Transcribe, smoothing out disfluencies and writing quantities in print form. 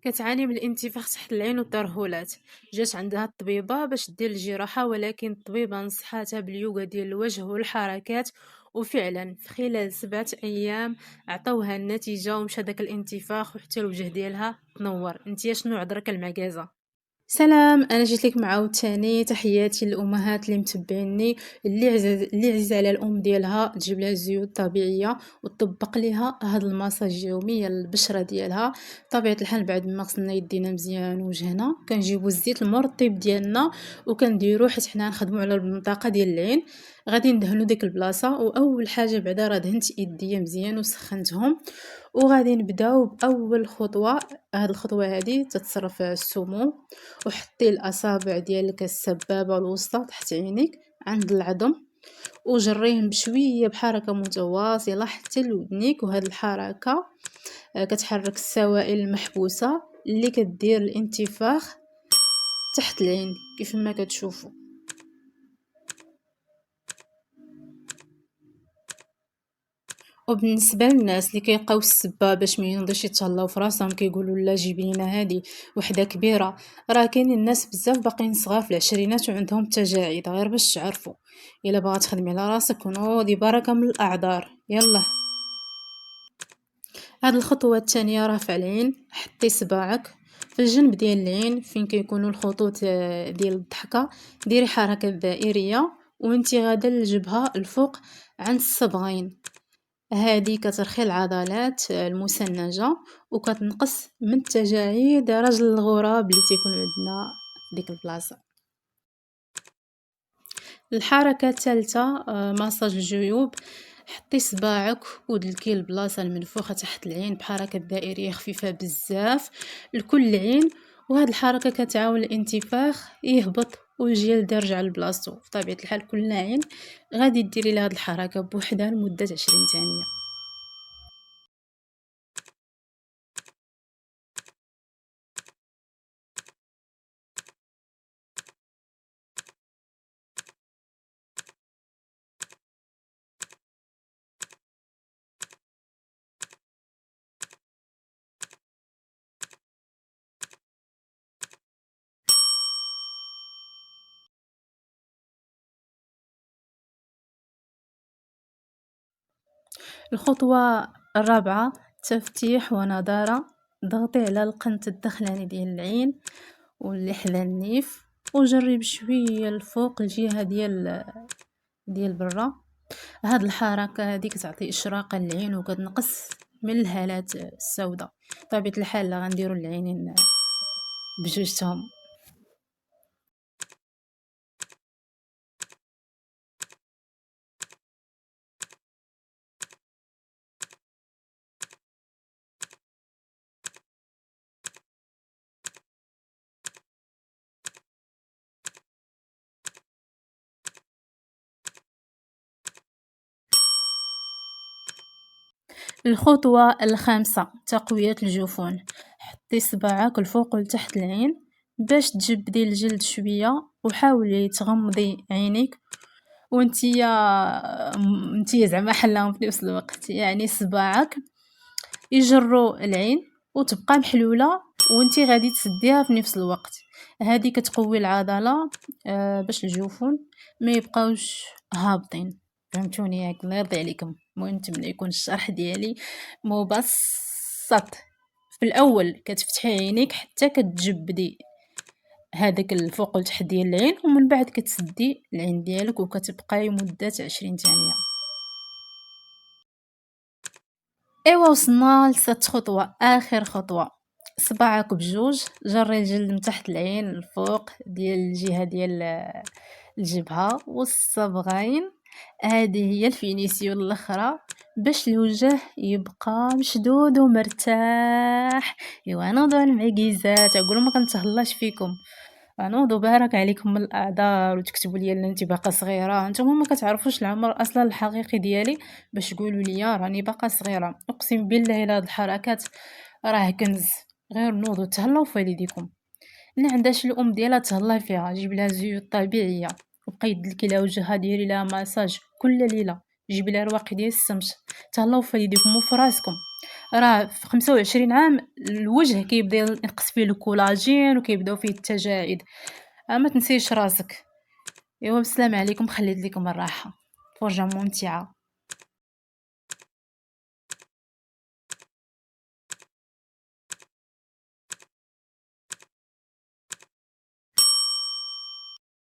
كتعاني من الانتفاخ تحت العين والترهلات. جات عندها الطبيبة باش دير الجراحة، ولكن الطبيبة نصحاتها باليوغا ديال الوجه والحركات، وفعلا في خلال 7 أيام عطوها النتيجة ومشى داك الانتفاخ وحتى الوجه ديالها تنور. انتيا شنو عذرك المعكازة؟ سلام، انا جيت لك معاود تاني. تحياتي للامهات اللي متبعيني، اللي عزيز على الام ديالها تجيب لها الزيوت الطبيعيه وتطبق ليها هاد المساج يوميا للبشره ديالها. بطبيعه الحال بعد ما غسلنا يدينا مزيان وجهنا كنجيبو الزيت المرطب ديالنا وكنديروه، حيت حنا نخدمو على المنطقه ديال العين. غادي ندهنو ديك البلاصه، واول حاجه بعدا راه دهنت يديا مزيان وسخنتهم، وغادي نبداو باول خطوه. هاد الخطوه هادي تتصرف السموم، وحطي الاصابع ديالك السبابه الوسطى تحت عينيك عند العظم، وجريهم بشويه بحركه متواصله حتى لودنيك. وهاد الحركه كتحرك السوائل المحبوسه اللي كدير الانتفاخ تحت العين كيف ما كتشوفوا. وبالنسبه للناس اللي كيلقاو السبه باش ما ينوضوش يتهلاو في راسهم، كيقولوا لا جيبي لنا هادي وحده كبيره، راه كاينين الناس بزاف باقيين صغار في العشرينات وعندهم تجاعيد. غير باش تعرفوا، الا بغا تخدمي على راسك ونوضي بركه من الاعذار. يلا، هاد الخطوه الثانيه رافع العين. حطي صباعك في الجنب ديال العين فين كيكونوا الخطوط ديال الضحكه، ديري حركه دائريه وانتي غادا للجبهه الفوق عند الصبغين. هذه كترخي العضلات المسنجة وكتنقص من التجاعيد رجل الغراب اللي تيكون عندنا في ديك البلاصة. الحركة الثالثة مساج الجيوب. حطي صباعك ودلكي البلاصة المنفوخة تحت العين بحركة دائرية خفيفة بزاف لكل عين، وهاد الحركة كتعاون الانتفاخ يهبط والجلد يرجع لبلاصتو. بطبيعة الحال كل عين غادي ديري لهاد الحركة بوحدها لمدة 20 ثانية. الخطوة الرابعة تفتيح ونضارة. ضغطي على القنت الدخلاني ديال العين واللي حدا النيف، وجري بشويه الفوق الجهه ديال برا. هاد الحركه هادي كتعطي اشراقه للعين وكتنقص من الهالات السوداء. بطبيعه الحال غنديروا العينين بجوجتهم. الخطوة الخامسة تقوية الجفون. حطي صباعك الفوق ولتحت العين باش تجبدي الجلد شوية، وحاولي تغمضي عينيك وانتيا زعما حلاهم في نفس الوقت، يعني صباعك يجرو العين وتبقى محلولة وانتي غادي تسديها في نفس الوقت. هذه كتقوي العضلة باش الجفون ما يبقاوش هابطين. فهمتوني ياك؟ الله يرضي عليكم. المهم نتمنى يكون الشرح ديالي مبسط. في الاول كتفتحي عينيك حتى كتجبدي هذاك الفوق والتحت ديال العين، ومن بعد كتسدي العين ديالك وكتبقاي مدة 20 ثانية. ايوا وصلنا لست خطوة، اخر خطوة. صباعك بجوج جري الجلد من تحت العين الفوق ديال الجهة ديال الجبهة والصبغين. هذه هي الفينيسيون الاخرى باش الوجه يبقى مشدود ومرتاح. ايوا نوضوا المعكيزات، اقول ما كنتهلاش فيكم. نوضوا بارك عليكم من الاعذار وتكتبوا لي ان انت باقا صغيره. نتوما ما كتعرفوش العمر اصلا الحقيقي ديالي باش تقولوا لي راني باقا صغيره. اقسم بالله الا هاد الحركات راه كنز. غير نوضوا تهلاو في والديكم. اللي عندهاش الام ديالها تهلا فيها، جيب لها زيوت طبيعيه وبقى يدلكي لها وجهها، ديري لها مساج كل ليله جيبي لي رواقي ديال السمش، تهلاو في يديكم وفي راسكم. راه في 25 عام الوجه كيبدا ينقص فيه الكولاجين وكيبداو فيه التجاعيد. ما تنسيش راسك. ايوا بالسلام عليكم، خليت لكم الراحه، فرجه ممتعه.